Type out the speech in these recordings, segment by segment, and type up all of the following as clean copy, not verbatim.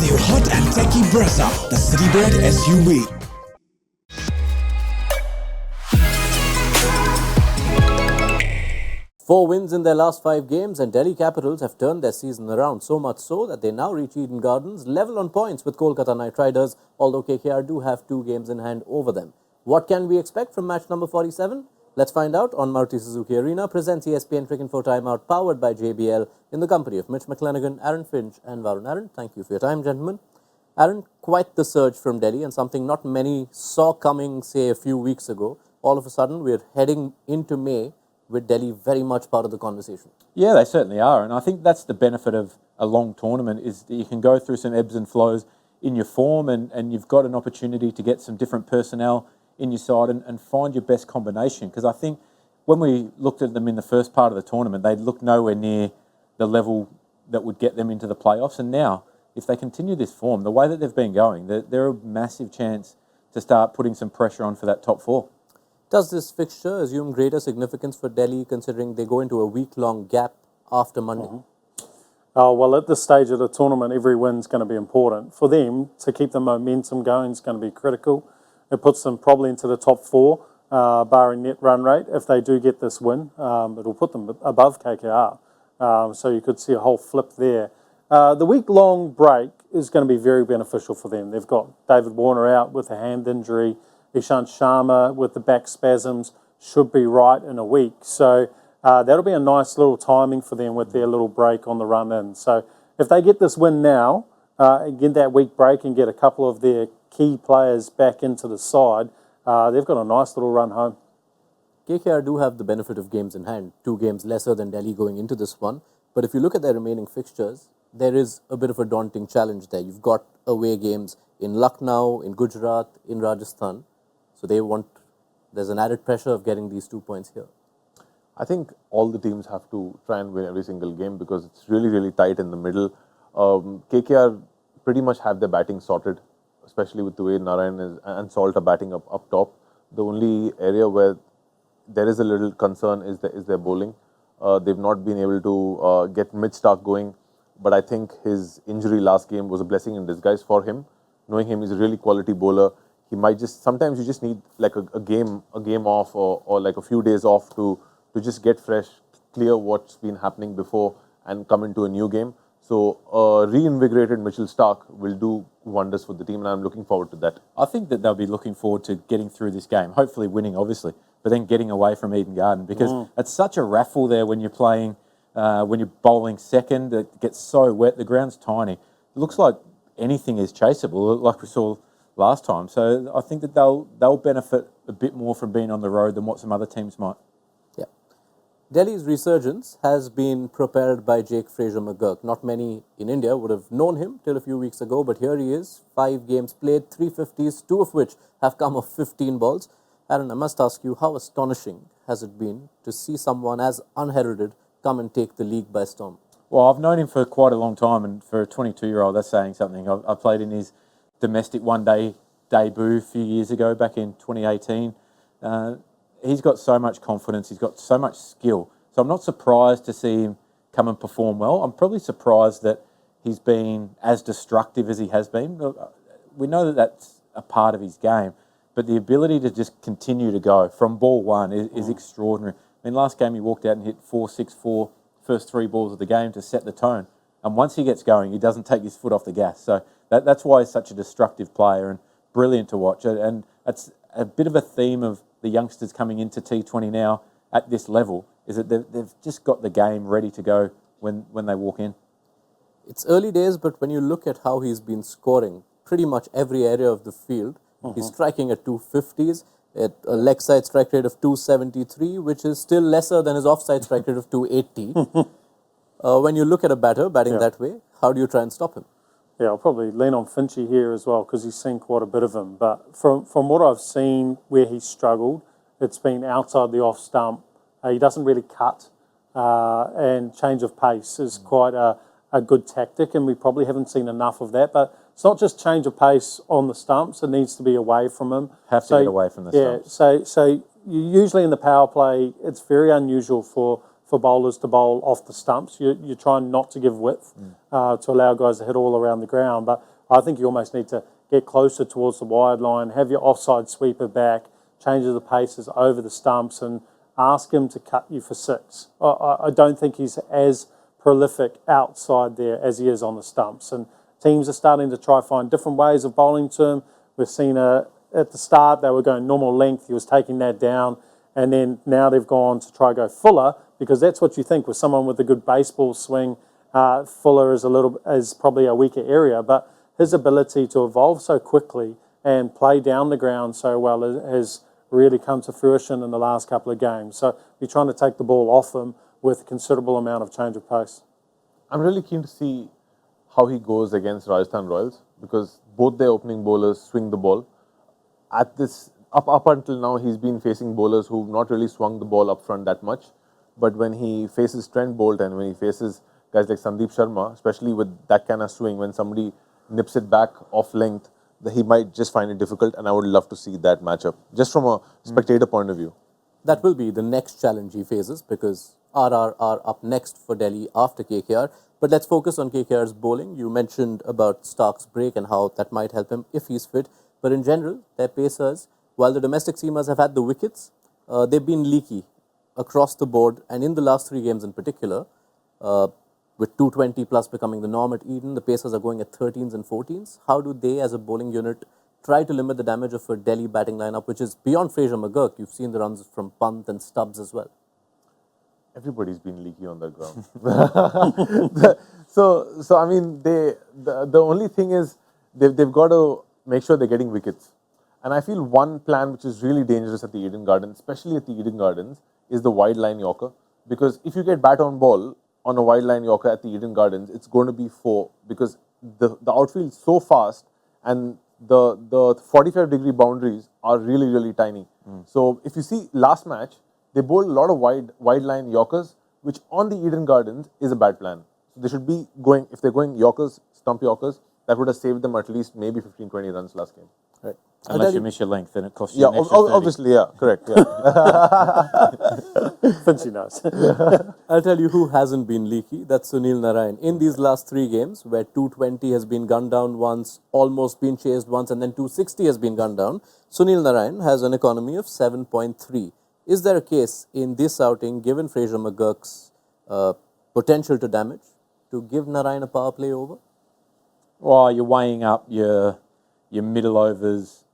new hot and techy Brezza, the city bred SUV. Four wins in their last 5 games, and Delhi Capitals have turned their season around, so much so that they now reach Eden Gardens level on points with Kolkata Knight Riders, although KKR do have 2 games in hand over them. What can we expect from match number 47? Let's find out on Maruti Suzuki Arena, presents ESPN Cricinfo Timeout, powered by JBL, in the company of McClenaghan, Aaron, Finch and Varun Aaron. Thank you for your time, gentlemen. Aaron, quite the surge from Delhi, and something not many saw coming, say, a few weeks ago. All of a sudden, we're heading into May with Delhi very much part of the conversation. Yeah, they certainly are. And I think that's the benefit of a long tournament, is that you can go through some ebbs and flows in your form, and you've got an opportunity to get some different personnel in your side and find your best combination. Because I think when we looked at them in the first part of the tournament, they looked nowhere near the level that would get them into the playoffs. And now, if they continue this form, the way that they've been going, they're a massive chance to start putting some pressure on for that top 4. Does this fixture assume greater significance for Delhi, considering they go into a week-long gap after Monday? Well, at this stage of the tournament, every win's going to be important. For them, to keep the momentum going is going to be critical. It puts them probably into the top 4, barring net run rate. If they do get this win, it'll put them above KKR. So you could see a whole flip there. The week-long break is going to be very beneficial for them. They've got David Warner out with a hand injury. Ishant Sharma with the back spasms should be right in a week. So that'll be a nice little timing for them with their little break on the run in. So if they get this win now, get that week break and get a couple of their key players back into the side, they've got a nice little run home. KKR do have the benefit of games in hand, 2 games lesser than Delhi going into this one. But if you look at their remaining fixtures, there is a bit of a daunting challenge there. You've got away games in Lucknow, in Gujarat, in Rajasthan. So there's an added pressure of getting these 2 points here. I think all the teams have to try and win every single game because it's really, really tight in the middle. KKR pretty much have their batting sorted, especially with the way Narine and Salt are batting up top. The only area where there is a little concern is their bowling. They've not been able to get Mitch Starc going, but I think his injury last game was a blessing in disguise for him. Knowing him, he's a really quality bowler. He might sometimes you just need like a game off or like a few days off to just get fresh, clear what's been happening before and come into a new game. So reinvigorated Mitchell Starc will do wonders for the team, and I'm looking forward to that. I think that they'll be looking forward to getting through this game, hopefully winning, obviously, but then getting away from Eden Garden, because it's such a raffle there when you're playing, when you're bowling second. It gets so wet, the ground's tiny. It looks like anything is chaseable, like we saw last time. So I think that they'll benefit a bit more from being on the road than what some other teams might. Yeah. Delhi's resurgence has been propelled by Fraser-McGurk. Not many in India would have known him till a few weeks ago, but here he is, 5 games played, 350s, 2 of which have come off 15 balls. Aaron, I must ask you, how astonishing has it been to see someone as unheralded come and take the league by storm? Well, I've known him for quite a long time, and for a 22-year-old, that's saying something. I played in his domestic one-day debut a few years ago, back in 2018. He's got so much confidence, he's got so much skill. So I'm not surprised to see him come and perform well. I'm probably surprised that he's been as destructive as he has been. We know that that's a part of his game, but the ability to just continue to go from ball one is extraordinary. I mean, last game he walked out and hit 4-6-4, first 3 balls of the game to set the tone. And once he gets going, he doesn't take his foot off the gas. So that's why he's such a destructive player and brilliant to watch. And that's a bit of a theme of the youngsters coming into T20 now at this level, is that they've just got the game ready to go when they walk in. It's early days, but when you look at how he's been scoring pretty much every area of the field, he's striking at 250s, at a leg side strike rate of 273, which is still lesser than his offside strike rate of 280. When you look at a batter batting that way, how do you try and stop him? Yeah, I'll probably lean on Finchy here as well because he's seen quite a bit of him. But from what I've seen where he's struggled, it's been outside the off stump. He doesn't really cut, and change of pace is quite a good tactic, and we probably haven't seen enough of that. But it's not just change of pace on the stumps; it needs to be away from him. Have to get away from the stumps. So usually in the power play, it's very unusual for bowlers to bowl off the stumps. You're trying not to give width to allow guys to hit all around the ground. But I think you almost need to get closer towards the wide line, have your offside sweeper back, change the paces over the stumps, and ask him to cut you for 6. I don't think he's as prolific outside there as he is on the stumps. And teams are starting to try find different ways of bowling to him. We've seen at the start they were going normal length. He was taking that down. And then now they've gone to try go fuller, because that's what you think with someone with a good baseball swing. Fuller is probably a weaker area, but his ability to evolve so quickly and play down the ground so well has really come to fruition in the last couple of games. So you're trying to take the ball off him with a considerable amount of change of pace. I'm really keen to see how he goes against Rajasthan Royals, because both their opening bowlers swing the ball. Up until now, he's been facing bowlers who've not really swung the ball up front that much. But when he faces Trent Bolt and when he faces guys like Sandeep Sharma, especially with that kind of swing, when somebody nips it back off length, he might just find it difficult. And I would love to see that matchup, just from a spectator point of view. That will be the next challenge he faces, because RR are up next for Delhi after KKR. But let's focus on KKR's bowling. You mentioned about Stark's break and how that might help him if he's fit. But in general, their pacers, while the domestic seamers have had the wickets, they've been leaky across the board. And in the last 3 games in particular, with 220 plus becoming the norm at Eden, the pacers are going at 13s and 14s. How do they, as a bowling unit, try to limit the damage of a Delhi batting lineup, which is beyond Fraser-McGurk? You've seen the runs from Pant and Stubbs as well. Everybody's been leaky on the ground. So I mean, the only thing is they've got to make sure they're getting wickets. And I feel one plan which is really dangerous at the Eden Gardens, especially at the Eden Gardens, is the wide line Yorker. Because if you get bat on ball on a wide line Yorker at the Eden Gardens, it's going to be 4, because the outfield is so fast and the 45-degree boundaries are really, really tiny. So if you see last match, they bowled a lot of wide line Yorkers, which on the Eden Gardens is a bad plan. So they should be going, if they're going Yorkers, stump Yorkers, that would have saved them at least maybe 15-20 runs last game. Right. Unless you miss your length, then it costs you Yeah, an extra 30. obviously, yeah, correct. Yeah. Finch knows. I'll tell you who hasn't been leaky. That's Sunil Narine. In these last 3 games, where 220 has been gunned down once, almost been chased once, and then 260 has been gunned down, Sunil Narine has an economy of 7.3. Is there a case in this outing, given Fraser-McGurk's potential to damage, to give Narine a power play over? Well, you're weighing up your middle overs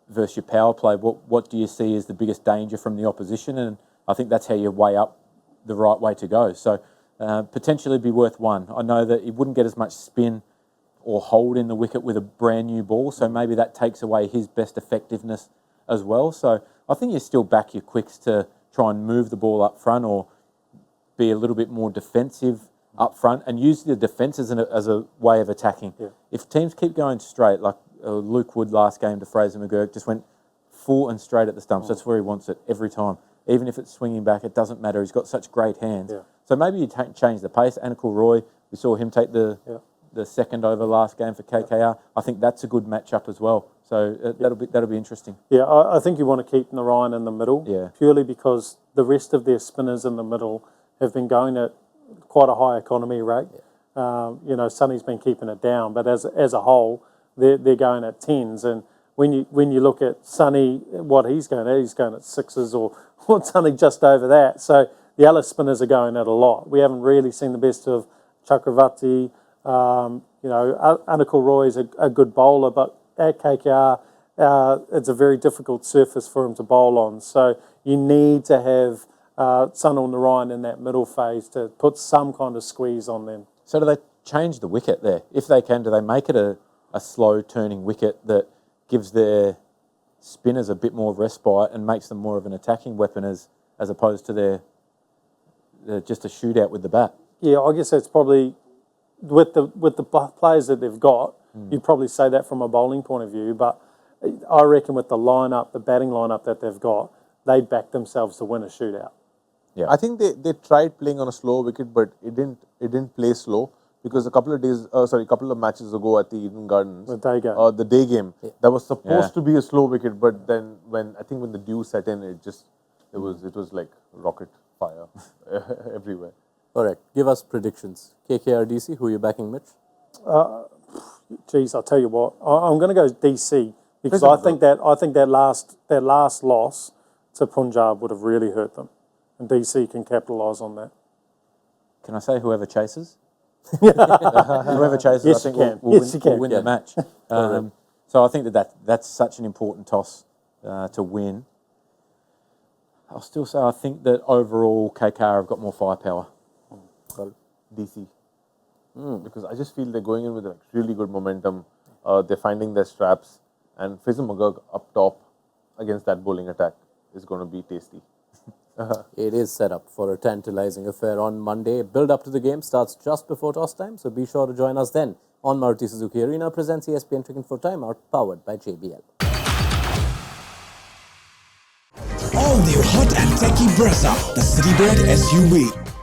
versus your power play. What do you see as the biggest danger from the opposition? And I think that's how you weigh up the right way to go. So potentially be worth 1. I know that he wouldn't get as much spin or hold in the wicket with a brand new ball, so maybe that takes away his best effectiveness as well. So I think you still back your quicks to try and move the ball up front, or be a little bit more defensive up front and use the defence as a way of attacking. Yeah. If teams keep going straight, like Luke Wood last game to Fraser-McGurk, just went full and straight at the stumps. That's where he wants it every time. Even if it's swinging back, it doesn't matter. He's got such great hands. Yeah. So maybe you change the pace. Anakul Roy, we saw him take the second over last game for KKR. I think that's a good matchup as well. So that'll be interesting. Yeah, I think you want to keep Narine in the middle, purely because the rest of their spinners in the middle have been going at quite a high economy rate. Sonny's been keeping it down, but as a whole, they're going at 10s. And when you look at Sonny, what he's going at 6s or something just over that. So the other spinners are going at a lot. We haven't really seen the best of Chakravarti. Anakul Roy is a good bowler, but at KKR, it's a very difficult surface for him to bowl on. So you need to have Sunil Narine in that middle phase to put some kind of squeeze on them. So do they change the wicket there? If they can, do they make it a slow turning wicket that gives their spinners a bit more respite and makes them more of an attacking weapon as opposed to their just a shootout with the bat? Yeah, I guess that's probably with the players that they've got. You'd probably say that from a bowling point of view, but I reckon with the batting lineup that they've got, they'd back themselves to win a shootout. Yeah, I think they tried playing on a slow wicket, but it didn't play slow, because a couple of matches ago at the Eden Gardens, the day game, that was supposed to be a slow wicket, but then when the dew set in, it was like rocket fire everywhere. All right, give us predictions. KKR-DC, who are you backing, Mitch? Geez, I'll tell you what. I'm going to go DC because Fraser-McGurk. I think that last loss to Punjab would have really hurt them, and DC can capitalise on that. Can I say whoever chases? Whoever chases, Yes, I think you can. will Yes, you will can. win the match. So I think that's such an important toss to win. I'll still say I think that overall KKR have got more firepower. DC. Because I just feel they're going in with a really good momentum. They're finding their straps, and Fraser-McGurk up top against that bowling attack is going to be tasty. It is set up for a tantalizing affair on Monday. Build up to the game starts just before toss time, so be sure to join us then on Maruti Suzuki Arena presents ESPN Cricinfo Timeout, powered by JBL. All new hot and techy Brezza, the Citybird SUV.